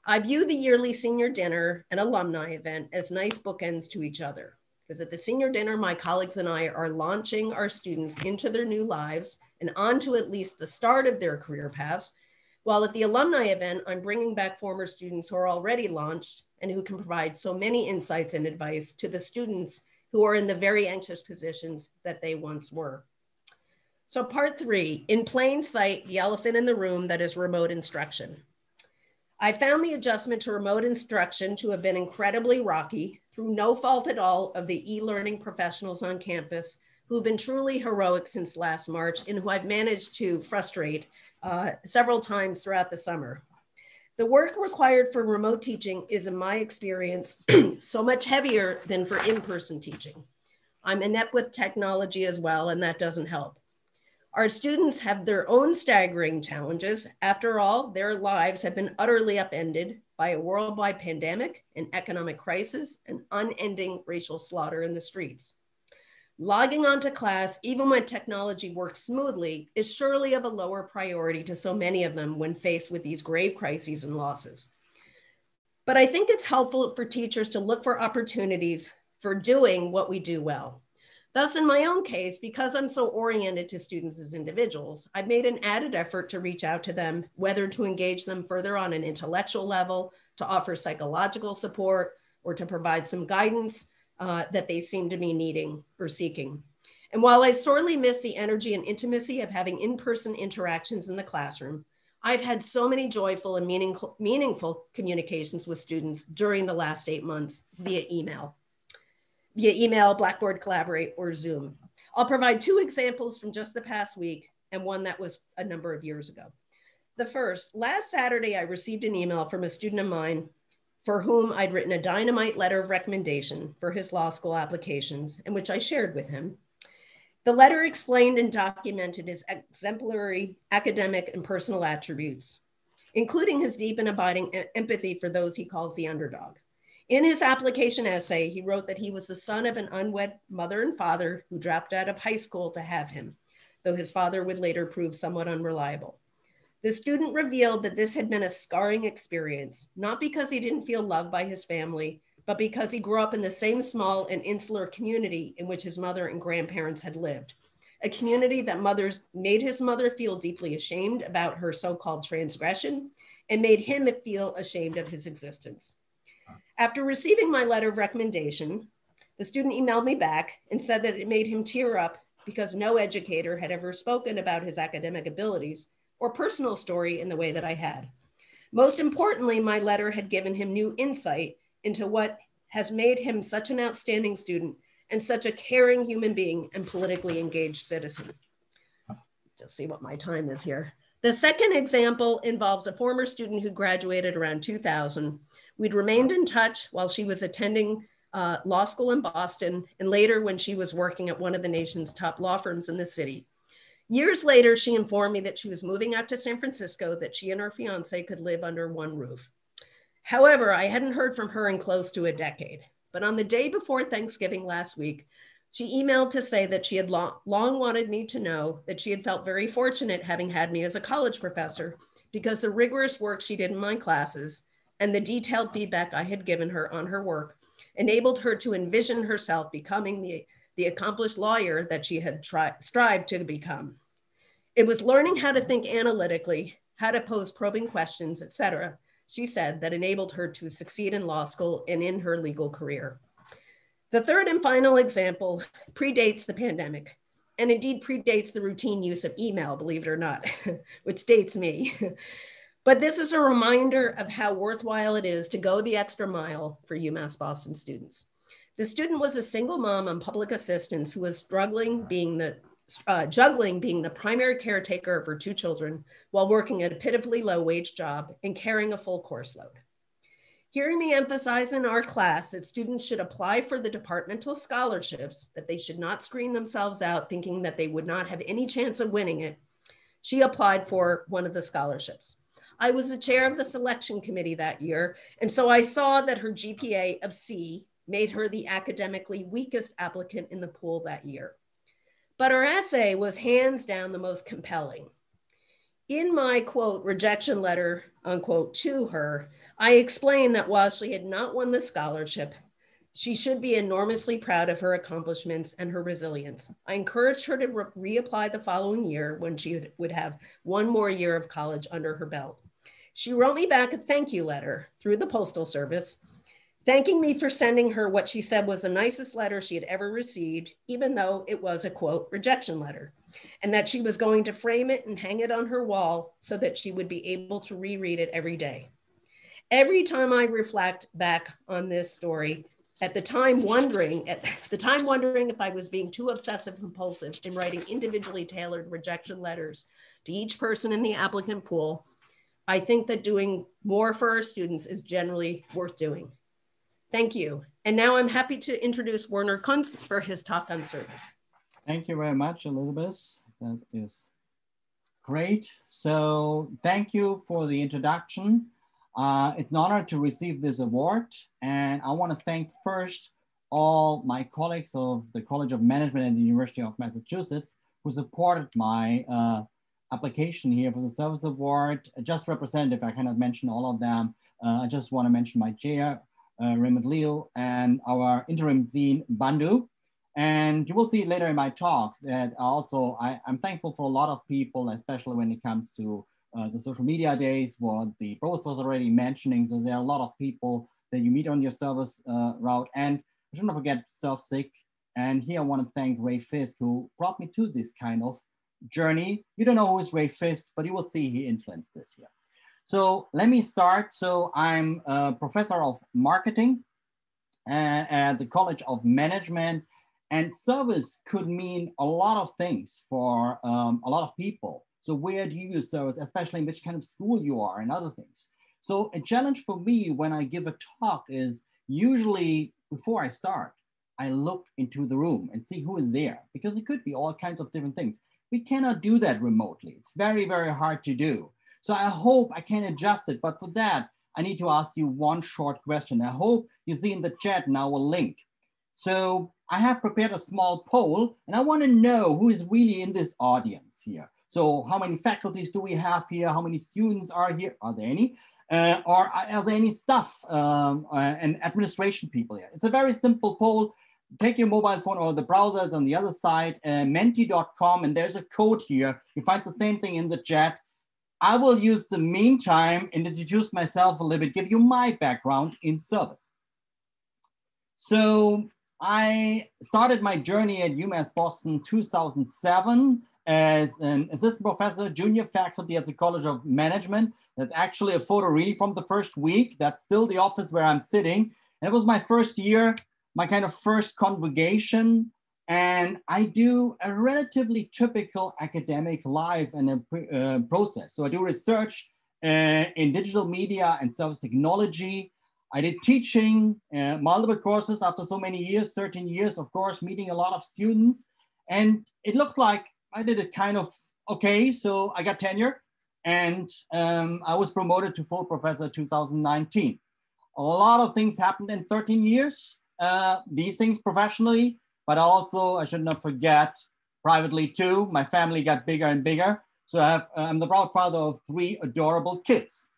I view the yearly senior dinner and alumni event as nice bookends to each other, because at the senior dinner, my colleagues and I are launching our students into their new lives and onto at least the start of their career paths, while at the alumni event, I'm bringing back former students who are already launched and who can provide so many insights and advice to the students who are in the very anxious positions that they once were. So part 3, in plain sight, the elephant in the room that is remote instruction. I found the adjustment to remote instruction to have been incredibly rocky through no fault at all of the e-learning professionals on campus who've been truly heroic since last March and who I've managed to frustrate several times throughout the summer. The work required for remote teaching is, in my experience, so much heavier than for in-person teaching. I'm inept with technology as well, and that doesn't help. Our students have their own staggering challenges. After all, their lives have been utterly upended by a worldwide pandemic, an economic crisis, and unending racial slaughter in the streets. Logging onto class, even when technology works smoothly, is surely of a lower priority to so many of them when faced with these grave crises and losses. But I think it's helpful for teachers to look for opportunities for doing what we do well. Thus, in my own case, because I'm so oriented to students as individuals, I've made an added effort to reach out to them, whether to engage them further on an intellectual level, to offer psychological support, or to provide some guidance that they seem to be needing or seeking. And while I sorely miss the energy and intimacy of having in-person interactions in the classroom, I've had so many joyful and meaningful communications with students during the last 8 months via email, Blackboard Collaborate, or Zoom. I'll provide 2 examples from just the past week and one that was a number of years ago. The first, last Saturday, I received an email from a student of mine for whom I'd written a dynamite letter of recommendation for his law school applications, in which I shared with him. The letter explained and documented his exemplary academic and personal attributes, including his deep and abiding empathy for those he calls the underdog. In his application essay, he wrote that he was the son of an unwed mother and father who dropped out of high school to have him, though his father would later prove somewhat unreliable. The student revealed that this had been a scarring experience, not because he didn't feel loved by his family, but because he grew up in the same small and insular community in which his mother and grandparents had lived, a community that made his mother feel deeply ashamed about her so-called transgression and made him feel ashamed of his existence. After receiving my letter of recommendation, the student emailed me back and said that it made him tear up because no educator had ever spoken about his academic abilities or personal story in the way that I had. Most importantly, my letter had given him new insight into what has made him such an outstanding student and such a caring human being and politically engaged citizen. Just see what my time is here. The second example involves a former student who graduated around 2000. We'd remained in touch while she was attending law school in Boston, and later when she was working at one of the nation's top law firms in the city. Years later, she informed me that she was moving out to San Francisco, that she and her fiance could live under one roof. However, I hadn't heard from her in close to a decade. But on the day before Thanksgiving last week, she emailed to say that she had long wanted me to know that she had felt very fortunate having had me as a college professor, because the rigorous work she did in my classes and the detailed feedback I had given her on her work enabled her to envision herself becoming the accomplished lawyer that she had strived to become. It was learning how to think analytically, how to pose probing questions, etc., she said, that enabled her to succeed in law school and in her legal career. The third and final example predates the pandemic, and indeed predates the routine use of email, believe it or not, which dates me. But this is a reminder of how worthwhile it is to go the extra mile for UMass Boston students. The student was a single mom on public assistance who was juggling being the primary caretaker of her two children while working at a pitifully low-wage job and carrying a full course load. Hearing me emphasize in our class that students should apply for the departmental scholarships, that they should not screen themselves out thinking that they would not have any chance of winning it, she applied for one of the scholarships. I was the chair of the selection committee that year, and so I saw that her GPA of C made her the academically weakest applicant in the pool that year. But her essay was hands down the most compelling. In my, quote, rejection letter, unquote, to her, I explained that while she had not won the scholarship, she should be enormously proud of her accomplishments and her resilience. I encouraged her to reapply the following year when she would have one more year of college under her belt. She wrote me back a thank you letter through the Postal Service, thanking me for sending her what she said was the nicest letter she had ever received, even though it was a, quote, rejection letter, and that she was going to frame it and hang it on her wall so that she would be able to reread it every day. Every time I reflect back on this story, at the time wondering if I was being too obsessive compulsive in writing individually tailored rejection letters to each person in the applicant pool, I think that doing more for our students is generally worth doing. Thank you. And now I'm happy to introduce Werner Kunz for his talk on service. Thank you very much, Elizabeth. That is great. So thank you for the introduction. It's an honor to receive this award. And I want to thank first all my colleagues of the College of Management at the University of Massachusetts who supported my application here for the Service Award. Just representative, I cannot mention all of them. I just want to mention my chair, Raymond Leo, and our interim dean, Bandhu. And you will see later in my talk that also I'm thankful for a lot of people, especially when it comes to the social media days, what the provost was already mentioning. So there are a lot of people that you meet on your service route. And I shouldn't forget Self-Sick. And here I want to thank Ray Fisk, who brought me to this kind of journey. You don't know who is Ray Fisk, but you will see he influenced this here. So let me start. So I'm a professor of marketing at the College of Management, and service could mean a lot of things for a lot of people. So where do you use service, especially in which kind of school you are and other things. So a challenge for me when I give a talk is usually before I start, I look into the room and see who is there, because it could be all kinds of different things. We cannot do that remotely. It's very, very hard to do. So I hope I can adjust it, but for that, I need to ask you one short question. I hope you see in the chat now a link. So I have prepared a small poll, and I want to know who is really in this audience here. So how many faculties do we have here? How many students are here? Are there any? Or are there any staff and administration people here? It's a very simple poll. Take your mobile phone or the browsers on the other side, menti.com, and there's a code here. You find the same thing in the chat. I will use the meantime and introduce myself a little bit, give you my background in service. So I started my journey at UMass Boston 2007 as an assistant professor, junior faculty at the College of Management. That's actually a photo really from the first week. That's still the office where I'm sitting. And it was my first year, my kind of first convocation. And I do a relatively typical academic life and a process. So I do research in digital media and service technology. I did teaching, multiple courses after so many years, 13 years, of course, meeting a lot of students. And it looks like I did it kind of okay. So I got tenure and I was promoted to full professor 2019. A lot of things happened in 13 years, these things professionally, but also I should not forget privately too. My family got bigger and bigger. So I'm the proud father of 3 adorable kids.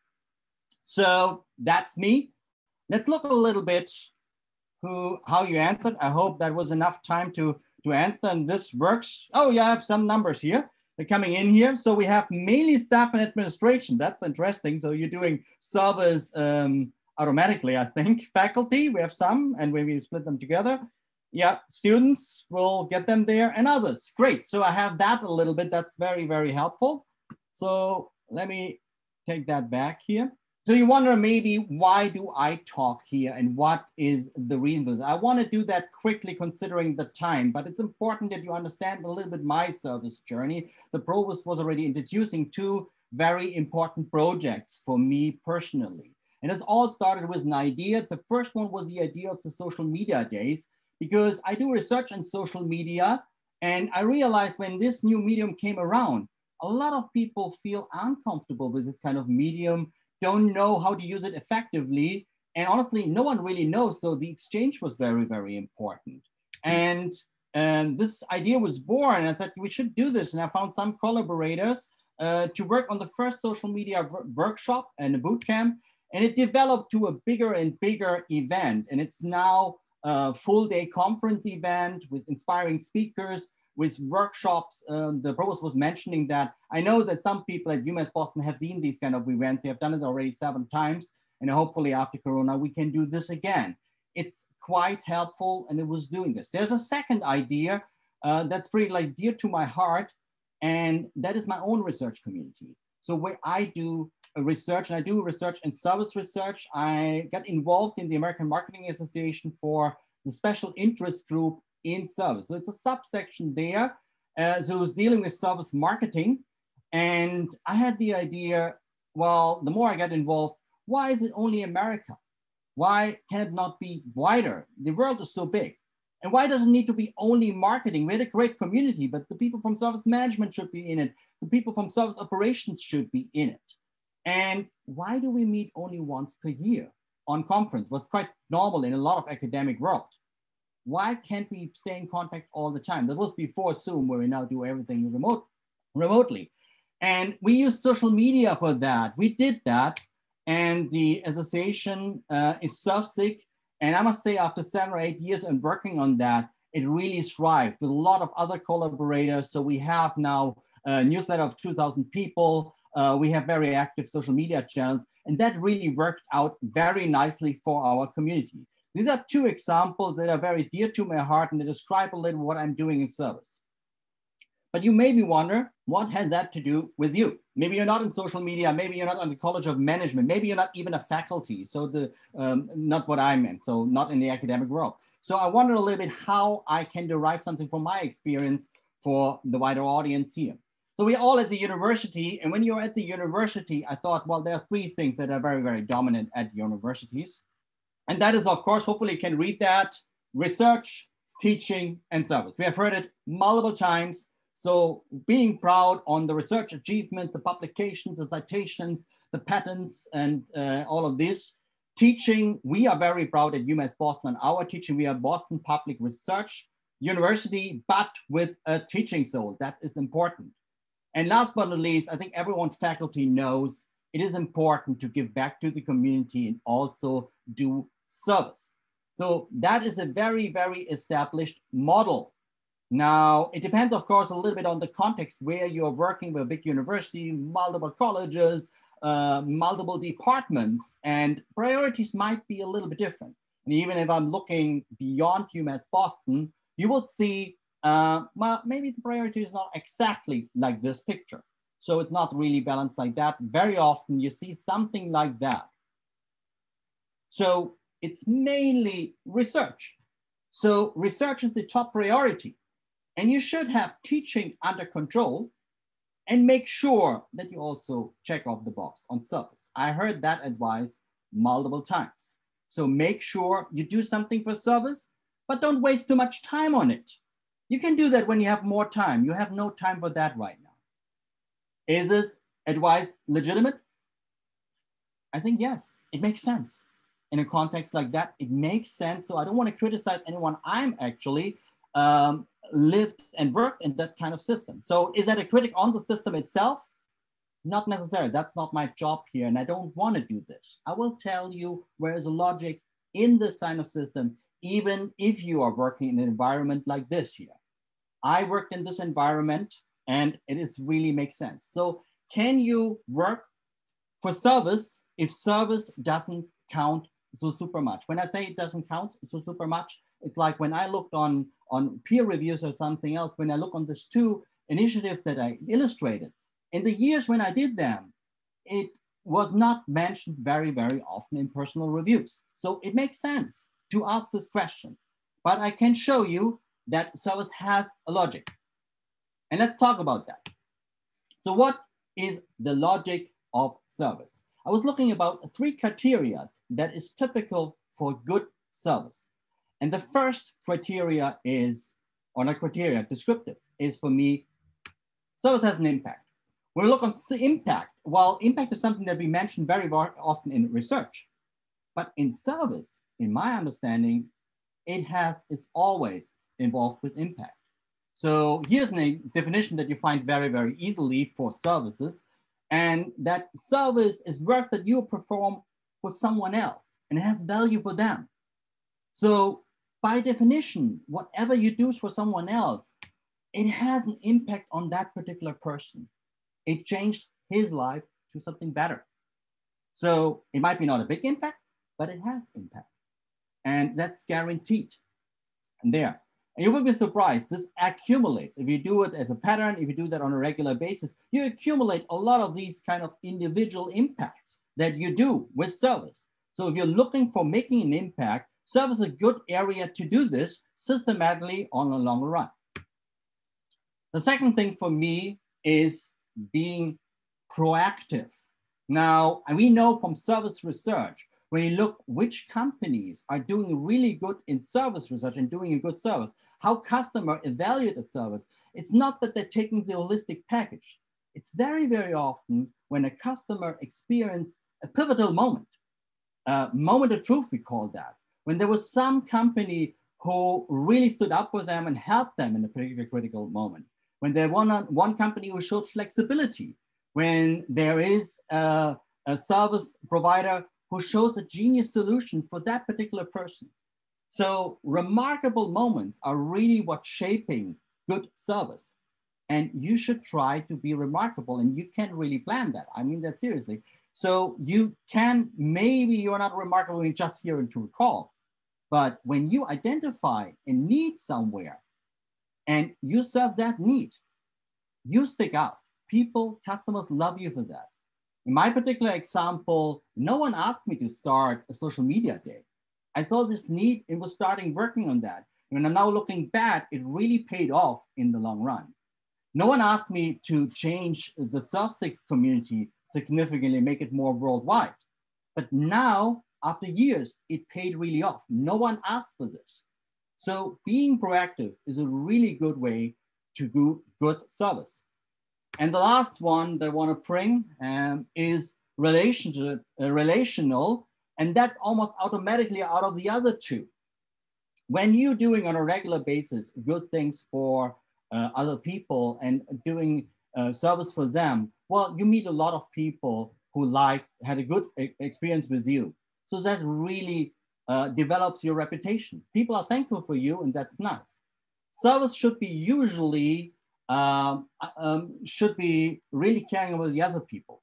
So that's me. Let's look a little bit how you answered. I hope that was enough time to answer, and this works. Oh, yeah, I have some numbers here. They're coming in here. So we have mainly staff and administration. That's interesting. So you're doing service automatically, I think. Faculty, we have some, and when we split them together, yeah, students will get them there, and others. Great. So I have that a little bit. That's very, very helpful. So let me take that back here. So you wonder maybe, why do I talk here and what is the reason? I want to do that quickly considering the time, but it's important that you understand a little bit my service journey. The provost was already introducing 2 very important projects for me personally. And it's all started with an idea. The first one was the idea of the social media days, because I do research on social media, and I realized when this new medium came around, a lot of people feel uncomfortable with this kind of medium, don't know how to use it effectively. And honestly, no one really knows. So the exchange was very, very important. And this idea was born. I thought we should do this. And I found some collaborators to work on the first social media workshop and a boot camp. And it developed to a bigger and bigger event. And it's now a full-day conference event with inspiring speakers, with workshops. The provost was mentioning that. I know that some people at UMass Boston have seen these kind of events. They have done it already 7 times. And hopefully after Corona, we can do this again. It's quite helpful, and it was doing this. There's a second idea that's pretty dear to my heart, and that is my own research community. So where I do research, and I do research and service research, I got involved in the American Marketing Association for the special interest group in service. So it's a subsection there. So it's dealing with service marketing. And I had the idea, well, the more I got involved, why is it only America? Why can it not be wider? The world is so big. And why does it need to be only marketing? We had a great community, but the people from service management should be in it. The people from service operations should be in it. And why do we meet only once per year on conference? What's quite normal in a lot of academic world. Why can't we stay in contact all the time? That was before Zoom, where we now do everything remotely. And we used social media for that. We did that. And the association is self-sick. And I must say, after 7 or 8 years and working on that, it really thrived with a lot of other collaborators. So we have now a newsletter of 2,000 people. We have very active social media channels. And that really worked out very nicely for our community. These are 2 examples that are very dear to my heart, and they describe a little what I'm doing in service. But you maybe wonder, what has that to do with you? Maybe you're not in social media, maybe you're not on the College of Management, maybe you're not even a faculty, so not what I meant, so not in the academic world. So I wonder a little bit how I can derive something from my experience for the wider audience here. So we're all at the university, and when you're at the university, I thought, well, there are 3 things that are very, very dominant at universities. And that is, of course, hopefully you can read that: research, teaching, and service. We have heard it multiple times. So being proud on the research achievements, the publications, the citations, the patents, and all of this. Teaching, we are very proud at UMass Boston on our teaching. We are Boston Public Research University, but with a teaching soul. That is important. And last but not least, I think everyone's faculty knows it is important to give back to the community and also do service. So that is a very, very established model. Now, it depends, of course, a little bit on the context where you're working with a big university, multiple colleges, multiple departments, and priorities might be a little bit different. And even if I'm looking beyond UMass Boston, you will see, well, maybe the priority is not exactly like this picture. So it's not really balanced like that. Very often you see something like that. So it's mainly research. So research is the top priority. And you should have teaching under control and make sure that you also check off the box on service. I heard that advice multiple times. So make sure you do something for service, but don't waste too much time on it. You can do that when you have more time. You have no time for that right now. Is this advice legitimate? I think yes, it makes sense. In a context like that, it makes sense. So I don't want to criticize anyone. I'm actually lived and worked in that kind of system. So is that a critic on the system itself? Not necessarily. That's not my job here, and I don't want to do this. I will tell you where is the logic in this kind of system, even if you are working in an environment like this here. I worked in this environment, and it is really makes sense. So can you work for service if service doesn't count so super much? When I say it doesn't count so super much, it's like when I looked on peer reviews or something else, when I look on this two initiatives that I illustrated, in the years when I did them, it was not mentioned very, very often in personal reviews. So it makes sense to ask this question, but I can show you that service has a logic. And let's talk about that. So what is the logic of service? I was looking about 3 criteria that is typical for good service. And the first criteria is, or not criteria, descriptive, is for me, service has an impact. When we look on impact, well, impact is something that we mention very often in research, but in service, in my understanding, is always involved with impact. So here's a definition that you find very, very easily for services, and that service is work that you perform for someone else, and it has value for them. So by definition, whatever you do for someone else, it has an impact on that particular person. It changed his life to something better. So it might be not a big impact, but it has impact. And that's guaranteed. And there. And you will be surprised, this accumulates. If you do it as a pattern, if you do that on a regular basis, you accumulate a lot of these kind of individual impacts that you do with service. So if you're looking for making an impact, service is a good area to do this systematically on a longer run. The second thing for me is being proactive. Now, we know from service research, when you look which companies are doing really good in service research and doing a good service, how customers evaluate the service, it's not that they're taking the holistic package. It's very, very often when a customer experiences a pivotal moment of truth, we call that, when there was some company who really stood up for them and helped them in a particular critical moment. When there was one company who showed flexibility, when there is a service provider who shows a genius solution for that particular person. So remarkable moments are really what's shaping good service. And you should try to be remarkable, and you can really plan that. I mean that seriously. So you can, maybe you're not remarkable when you just hear and to recall, but when you identify a need somewhere and you serve that need, you stick out. People, customers love you for that. In my particular example, no one asked me to start a social media day. I saw this need and was starting working on that. When I'm now looking back, it really paid off in the long run. No one asked me to change the self-stick community significantly, make it more worldwide. But now, after years, it paid really off. No one asked for this. So being proactive is a really good way to do good service. And the last one that I want to bring is relational, and that's almost automatically out of the other two. When you're doing on a regular basis good things for other people and doing service for them, well, you meet a lot of people who had a good experience with you. So that really develops your reputation. People are thankful for you, and that's nice. Service should be usually really caring about the other people.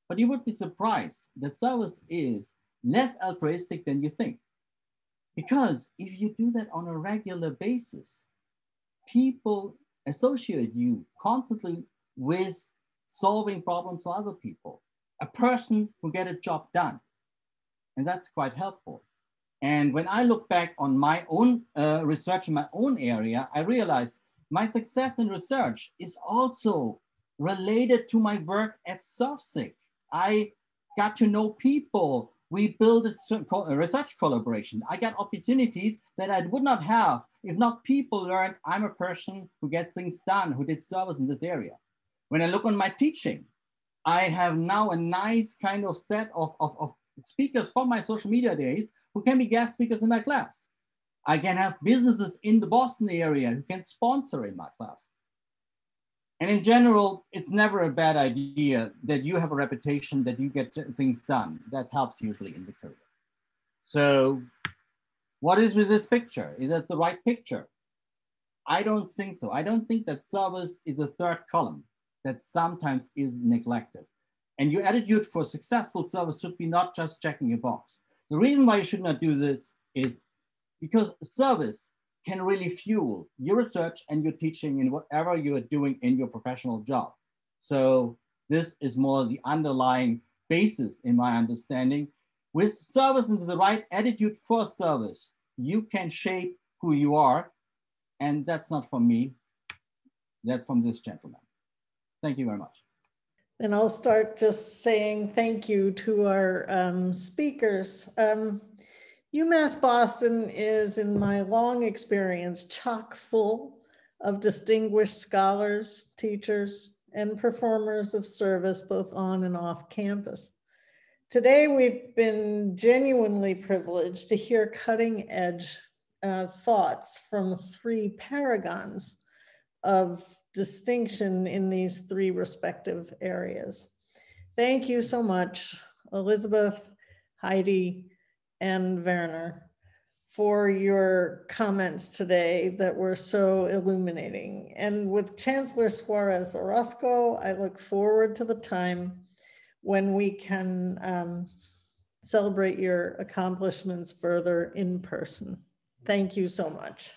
But you would be surprised that service is less altruistic than you think. Because if you do that on a regular basis, people associate you constantly with solving problems for other people, a person who gets a job done. And that's quite helpful. And when I look back on my own research in my own area, I realized my success in research is also related to my work at ServSig. I got to know people We built research collaborations. I got opportunities that I would not have if not people learned I'm a person who gets things done, who did service in this area. When I look on my teaching, I have now a nice kind of set of speakers from my social media days who can be guest speakers in my class. I can have businesses in the Boston area who can sponsor in my class. And in general, it's never a bad idea that you have a reputation, that you get things done. That helps usually in the career. So what is with this picture? Is that the right picture? I don't think so. I don't think that service is a third column that sometimes is neglected. And your attitude for successful service should be not just checking a box. The reason why you should not do this is because service can really fuel your research and your teaching in whatever you are doing in your professional job. So this is more the underlying basis in my understanding. With service and the right attitude for service, you can shape who you are. And that's not from me, that's from this gentleman. Thank you very much. And I'll start just saying thank you to our speakers. UMass Boston is, in my long experience, chock full of distinguished scholars, teachers, and performers of service, both on and off campus. Today, we've been genuinely privileged to hear cutting edge thoughts from three paragons of distinction in these three respective areas. Thank you so much, Elizabeth, Heidi, and Werner, for your comments today that were so illuminating. And with Chancellor Suarez Orozco, I look forward to the time when we can celebrate your accomplishments further in person. Thank you so much.